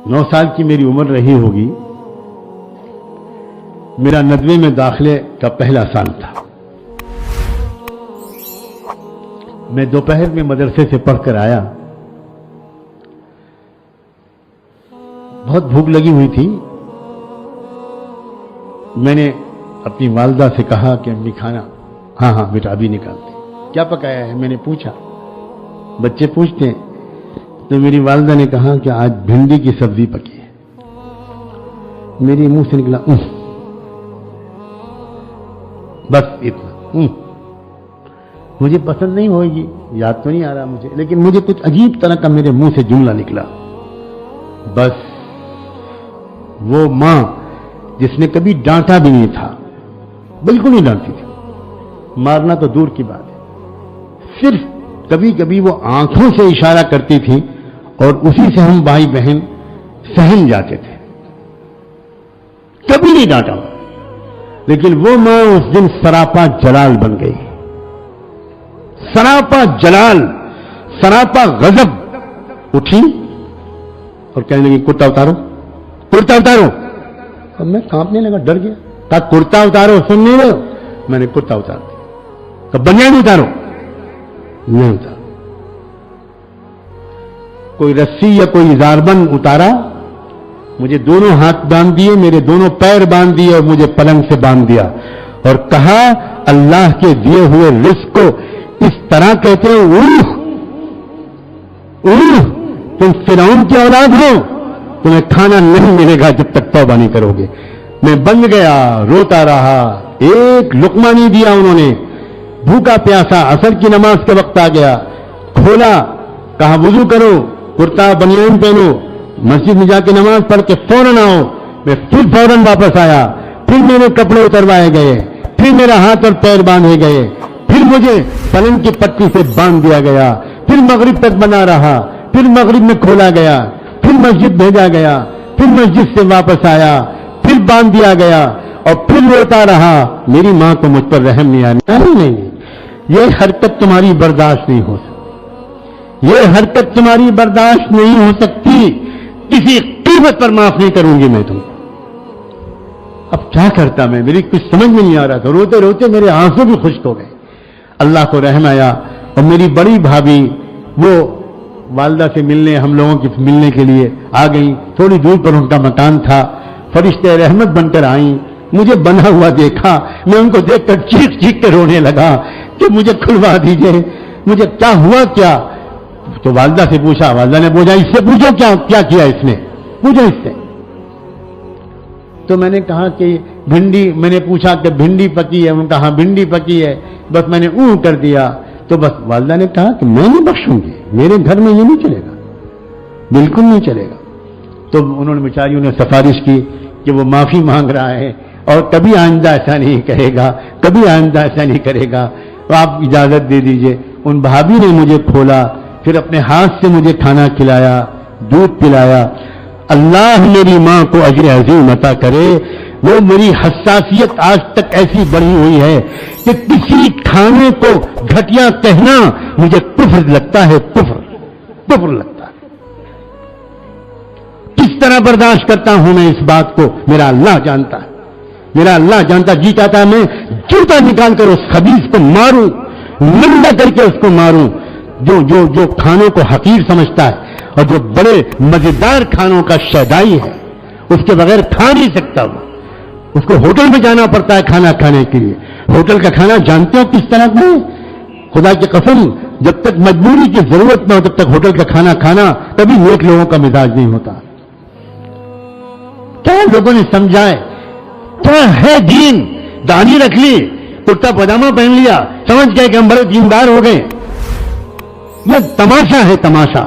9 साल की मेरी उम्र रही होगी। मेरा 90 में दाखिले का पहला साल था। मैं दोपहर में मदरसे से पढ़कर आया। बहुत भूख लगी हुई थी। मैंने अपनी वालदा से कहा कि अम्मी खाना। हाँ हाँ बेटा अभी निकालते। क्या पकाया है मैंने पूछा। बच्चे पूछते हैं। तो मेरी वालदा ने कहा कि आज भिंडी की सब्जी पकी है। मेरे मुंह से निकला बस इतना। मुझे पसंद नहीं होगी, याद तो नहीं आ रहा मुझे, लेकिन मुझे कुछ अजीब तरह का मेरे मुंह से जुमला निकला। बस वो मां जिसने कभी डांटा भी नहीं था, बिल्कुल नहीं डांटती थी, मारना तो दूर की बात है, सिर्फ कभी कभी वो आंखों से इशारा करती थी और उसी से हम भाई बहन सहम जाते थे। कभी नहीं डांटा, लेकिन वो मां उस दिन सरापा जलाल बन गई। सरापा जलाल, सरापा गजब उठी और कहने लगी कुर्ता उतारो, कुर्ता उतारो। और मैं कांपने लगा, डर गया। कहा कुर्ता उतारो, सुन नहीं रहे हो? मैंने कुर्ता उतार दिया। कहा बनियान उतारो, नहीं उतार। कोई रस्सी या कोई इजारबंद उतारा, मुझे दोनों हाथ बांध दिए, मेरे दोनों पैर बांध दिए और मुझे पलंग से बांध दिया और कहा अल्लाह के दिए हुए रिस्क को इस तरह कहते हो उह, उह, तुम फिरौन की औलाद हो, तुम्हें खाना नहीं मिलेगा जब तक तौबा नहीं करोगे। मैं बन गया, रोता रहा, एक लुकमा नहीं दिया उन्होंने, भूखा प्यासा। असर की नमाज के वक्त आ गया, खोला, कहा वुजू करो, कुर्ता बनियान पहनो, मस्जिद में जाके नमाज पढ़ के फौरन आओ। मैं फिर फौरन वापस आया, फिर मेरे कपड़े उतरवाए गए, फिर मेरा हाथ और पैर बांधे गए, फिर मुझे पलंग की पट्टी से बांध दिया गया, फिर मगरिब तक बना रहा, फिर मगरिब में खोला गया, फिर मस्जिद भेजा गया, फिर मस्जिद से वापस आया, फिर बांध दिया गया और फिर रोता रहा। मेरी मां को मुझ पर रहम नहीं आया। नहीं, ये हरकत तुम्हारी बर्दाश्त नहीं हो सकती, ये हरकत तुम्हारी बर्दाश्त नहीं हो सकती, किसी कीमत पर माफ नहीं करूंगी मैं तुमको। अब क्या करता मैं, मेरी कुछ समझ में नहीं आ रहा था। रोते रोते मेरे आंसू भी खुश्क हो गए। अल्लाह को रहम आया और मेरी बड़ी भाभी वो वालदा से मिलने, हम लोगों की मिलने के लिए आ गई। थोड़ी दूर पर उनका मकान था। फरिश्ते रहमत बनकर आई, मुझे बना हुआ देखा, मैं उनको देखकर चीख चीख कर रोने लगा कि मुझे खुलवा दीजिए, मुझे क्या हुआ क्या। तो वालदा से पूछा, वालदा ने पूछा इससे पूछो क्या क्या किया इसने, पूछो इससे। तो मैंने कहा कि भिंडी, मैंने पूछा कि भिंडी पकी है, उन्होंने कहा हाँ भिंडी पकी है, बस मैंने ऊं कर दिया। तो बस वालदा ने कहा कि मैं नहीं बख्शूंगी, मेरे घर में ये नहीं चलेगा, बिल्कुल नहीं चलेगा। तो उन्होंने बेचारियों ने सिफारिश की कि वो माफी मांग रहा है और कभी आइंदा ऐसा नहीं कहेगा, कभी आइंदा ऐसा नहीं करेगा, तो आप इजाजत दे दीजिए। उन भाभी ने मुझे खोला, फिर अपने हाथ से मुझे खाना खिलाया, दूध पिलाया। अल्लाह मेरी मां को अजर अजीम अता करे। वो मेरी हसासियत आज तक ऐसी बढ़ी हुई है कि किसी खाने को घटिया कहना मुझे कुफ्र लगता है, कुफ्र लगता है। किस तरह बर्दाश्त करता हूं मैं इस बात को, मेरा अल्लाह जानता है, मेरा अल्लाह जानता। जी चाहता है मैं जूता निकाल कर उस खबीस को मारूं, लंबा करके उसको मारूं जो जो जो खानों को हकीर समझता है और जो बड़े मजेदार खानों का शैदाई है, उसके बगैर खा नहीं सकता। वो उसको होटल में जाना पड़ता है खाना खाने के लिए। होटल का खाना जानते हो किस तरह का है? खुदा की कसम, जब तक मजबूरी की जरूरत न हो तब तक होटल का खाना खाना कभी नेक लोगों का मिजाज नहीं होता। क्या लोगों ने समझाए, क्या है दीन, दाढ़ी रख ली, कुर्ता पजामा पहन लिया, समझ गए कि हम बड़े दीनदार हो गए। यह तमाशा है, तमाशा।